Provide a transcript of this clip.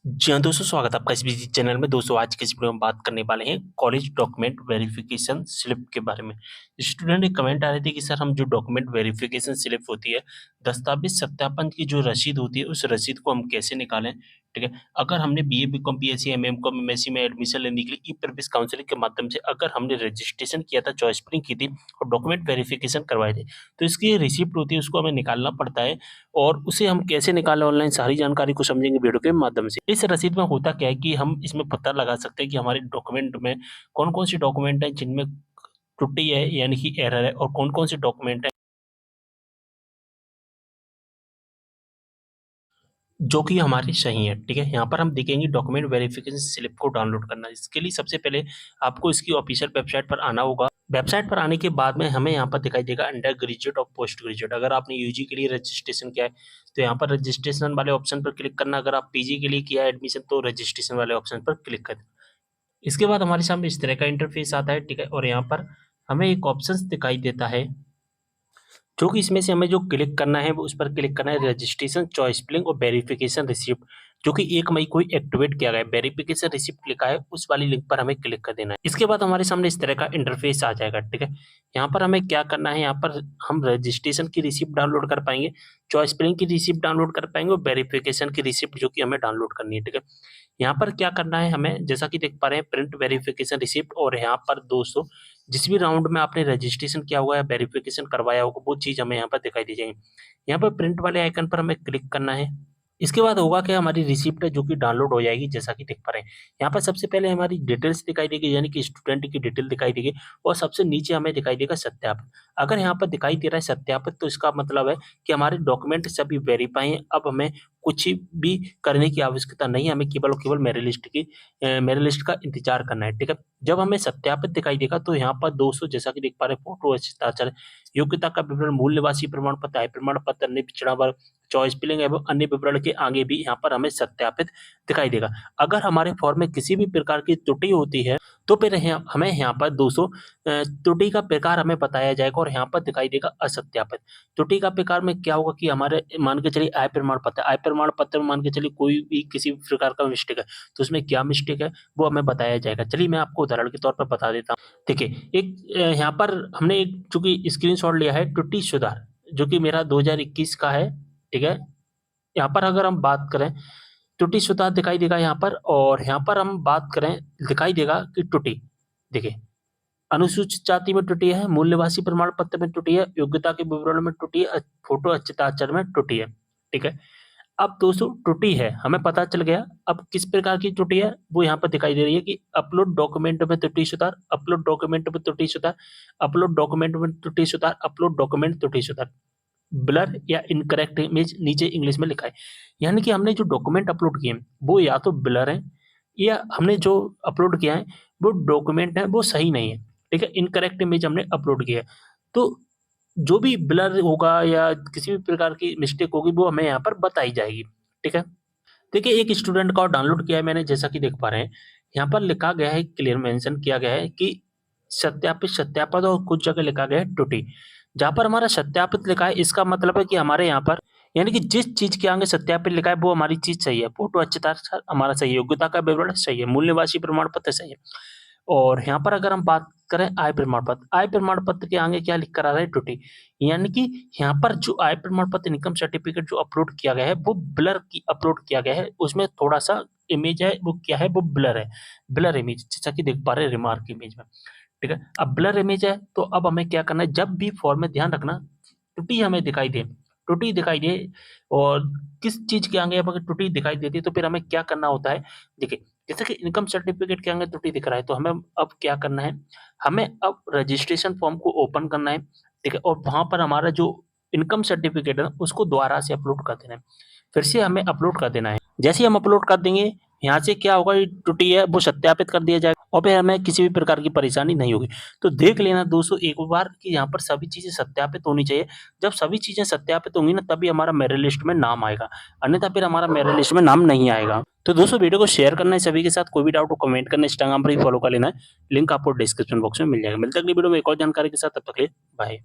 जी हाँ, दोस्तों स्वागत है आपका इस बिजी चैनल में। दोस्तों आज के इस वीडियो में बात करने वाले हैं कॉलेज डॉक्यूमेंट वेरिफिकेशन स्लिप के बारे में। स्टूडेंट एक कमेंट आ रहे थे कि सर हम जो डॉक्यूमेंट वेरिफिकेशन स्लिप होती है, दस्तावेज सत्यापन की जो रसीद होती है, उस रसीद को हम कैसे निकालें? ठीक है? अगर हमने BA, BCom, BSc, MCom, MSc में एडमिशन लेने के लिए ई-प्रवेश काउंसलिंग के माध्यम से अगर हमने रजिस्ट्रेशन किया था, चॉइस फिलिंग की थी और डॉक्यूमेंट वेरिफिकेशन करवाए थे, तो इसकी रिसिप्ट होती है उसको हमें निकालना पड़ता है। और उसे हम कैसे निकालें ऑनलाइन सारी जानकारी को समझेंगे वीडियो के माध्यम से। इस रसीद में होता क्या है कि हम इसमें पता लगा सकते हैं कि हमारे डॉक्यूमेंट में कौन-कौन सी डॉक्यूमेंट है जिनमें त्रुटि है यानी कि एरर है और कौन-कौन से डॉक्यूमेंट है जो कि हमारे सही है, ठीक है? यहाँ पर हम देखेंगे डॉक्यूमेंट वेरिफिकेशन स्लिप को डाउनलोड करना। इसके लिए सबसे पहले आपको इसकी ऑफिशियल वेबसाइट पर आना होगा। वेबसाइट पर आने के बाद में हमें यहाँ पर दिखाई देगा अंडर ग्रेजुएट और पोस्ट ग्रेजुएट। अगर आपने यूजी के लिए रजिस्ट्रेशन किया है, तो यहाँ पर रजिस्ट्रेशन वाले ऑप्शन पर क्लिक करना। अगर आप पीजी के लिए किया है एडमिशन, तो रजिस्ट्रेशन वाले ऑप्शन पर क्लिक कर देना। इसके बाद हमारे सामने इस तरह का इंटरफेस आता है, ठीक है? और यहाँ पर हमें एक ऑप्शंस दिखाई देता है जो कि इसमें से हमें जो क्लिक करना है वो उस पर क्लिक करना है रजिस्ट्रेशन, चॉइस फिलिंग और वेरिफिकेशन रिसिप्ट, जो कि 1 मई को ही एक्टिवेट किया गया है। वेरिफिकेशन रिसिप्ट लिखा है उस वाली लिंक पर हमें क्लिक कर देना है। इसके बाद हमारे सामने इस तरह का इंटरफेस आ जाएगा, ठीक है? यहाँ पर हमें क्या करना है, यहाँ पर हम रजिस्ट्रेशन की रिसिप्ट डाउनलोड कर पाएँगे, चॉइस फिलिंग की रिसिप्ट डाउनलोड कर पाएँगे और वेरिफिकेशन की रिसिप्ट जो कि हमें डाउनलोड करनी है, ठीक है? यहाँ पर क्या करना है हमें, जैसा कि देख पा रहे हैं प्रिंट वेरिफिकेशन रिसिप्ट, और यहाँ पर दोस्तों जिस भी राउंड में आपने रजिस्ट्रेशन किया हुआ है, वेरिफिकेशन करवाया होगा, वो चीज़ हमें यहाँ पर दिखाई दी जाएगी। यहाँ पर प्रिंट वाले आइकन पर हमें क्लिक करना है। इसके बाद होगा क्या, हमारी रिसिप्ट है जो कि डाउनलोड हो जाएगी, जैसा कि देख पा रहे हैं। यहाँ पर सबसे पहले हमारी डिटेल्स दिखाई देगी यानी कि स्टूडेंट की डिटेल दिखाई देगी और सबसे नीचे हमें दिखाई देगा सत्यापन। अगर यहाँ पर दिखाई दे रहा है सत्यापित, तो इसका मतलब है कि हमारे डॉक्यूमेंट सभी वेरीफाई हैं। अब हमें कुछ भी करने की आवश्यकता नहीं है, हमें केवल और केवल मेरिट लिस्ट का इंतज़ार करना है, ठीक है? जब हमें सत्यापित दिखाई देगा तो यहाँ पर दोस्तों जैसा कि देख पा रहे हैं फ़ोटो, हस्ताक्षर, योग्यता का विवरण, मूल निवासी प्रमाण पत्र, आय प्रमाण पत्र, अन्य पिछड़ा वर्ग, चॉइस फिलिंग एवं अन्य विवरण के आगे भी यहाँ पर हमें सत्यापित दिखाई देगा। अगर हमारे फॉर्म में किसी भी प्रकार की त्रुटि होती है, तो फिर यहाँ हमें यहाँ पर दोस्तों त्रुटि का प्रकार हमें बताया जाएगा और यहाँ पर दिखाई देगा असत्यापित। त्रुटि का प्रकार में क्या होगा कि हमारे मान के चलिए आय प्रमाण पत्र में मान के चलिए कोई भी किसी भी प्रकार का मिस्टेक है, तो उसमें क्या मिस्टेक है वो हमें बताया जाएगा। चलिए मैं आपको उदाहरण के तौर पर बता देता हूँ। देखिए एक यहाँ पर हमने एक चूँकि स्क्रीनशॉट लिया है त्रुटि सुधार, जो कि मेरा 2021 का है, ठीक है? यहाँ पर अगर हम बात करें, त्रुटि सुधार दिखाई देगा यहाँ पर, और यहाँ पर हम बात करें दिखाई देगा कि त्रुटि, देखिए अनुसूचित जाति में त्रुटि है, मूल निवासी प्रमाण पत्र में त्रुटि है, योग्यता के विवरण में त्रुटि है, फोटो हस्ताक्षर में त्रुटि है, ठीक है? अब दोस्तों त्रुटि है, हमें पता चल गया। अब किस प्रकार की त्रुटि है, वो यहाँ पर दिखाई दे रही है कि अपलोड डॉक्यूमेंट में त्रुटि सुधार, अपलोड डॉक्यूमेंट में त्रुटि सुधार, अपलोड डॉक्यूमेंट में त्रुटि सुधार, अपलोड डॉक्यूमेंट त्रुटि सुधार। ब्लर या इनकरेक्ट इमेज नीचे इंग्लिश में लिखा है। यानी कि हमने जो डॉक्यूमेंट अपलोड किए हैं, वो या तो ब्लर हैं या हमने जो अपलोड किया है, वो डॉक्यूमेंट है, वो सही नहीं है, ठीक है? इनकरेक्ट इमेज हमने अपलोड किया है। तो जो भी ब्लर होगा या किसी भी प्रकार की मिस्टेक होगी, वो हमें यहाँ पर बताई जाएगी, ठीक है? देखिए एक स्टूडेंट का और डाउनलोड किया है मैंने, जैसा कि देख पा रहे हैं। यहाँ पर लिखा गया है, क्लियर मेंशन किया गया है कि सत्यापित, सत्यापन, और कुछ जगह लिखा गया है त्रुटि। जहाँ पर हमारा सत्यापित लिखा है, इसका मतलब है कि हमारे यहाँ पर यानी कि जिस चीज़ के आगे सत्यापित लिखा है वो हमारी चीज़ सही है। फ़ोटो हस्ताक्षर हमारा सही है, योग्यता का विवरण सही है, मूल निवासी प्रमाण पत्र सही है। और यहाँ पर अगर हम बात करें आय प्रमाण पत्र के आगे क्या लिख कर आ रहा है त्रुटि। यानी कि यहाँ पर जो आय प्रमाण पत्र, इनकम सर्टिफिकेट जो अपलोड किया गया है वो ब्लर की अपलोड किया गया है। उसमें थोड़ा-सा इमेज है वो क्या है, वो ब्लर है। ब्लर इमेज जैसा कि देख पा रहे हैं रिमार्क इमेज में, ठीक है? अब ब्लर इमेज है तो अब हमें क्या करना है, जब भी फॉर्म में ध्यान रखना त्रुटि हमें दिखाई दे, त्रुटि दिखाई दे और किस चीज़ के आगे अगर त्रुटि दिखाई देती है तो फिर हमें क्या करना होता है। देखिए, जैसे कि इनकम सर्टिफिकेट के आगे त्रुटि दिख रहा है तो हमें अब क्या करना है, हमें अब रजिस्ट्रेशन फॉर्म को ओपन करना है, ठीक है? और वहाँ पर हमारा जो इनकम सर्टिफिकेट है ना, उसको दोबारा से अपलोड कर देना है। फिर से हमें अपलोड कर देना है। जैसे ही हम अपलोड कर देंगे, यहाँ से क्या होगा, ये त्रुटि है वो सत्यापित कर दिया जाएगा और फिर हमें किसी भी प्रकार की परेशानी नहीं होगी। तो देख लेना दोस्तों एक बार कि यहाँ पर सभी चीज़ें सत्यापित होनी चाहिए। जब सभी चीज़ें सत्यापित होंगी ना, तभी हमारा मेरिट लिस्ट में नाम आएगा, अन्यथा फिर हमारा मेरिट लिस्ट में नाम नहीं आएगा। तो दोस्तों वीडियो को शेयर करना है सभी के साथ, कोई भी डाउट हो कमेंट करना, इंस्टाग्राम पर ही फॉलो कर लेना है। लिंक आपको डिस्क्रिप्शन बॉक्स में मिल जाएगा। मिलते हैं अगली वीडियो में एक और जानकारी के साथ, तब तक के लिए बाय।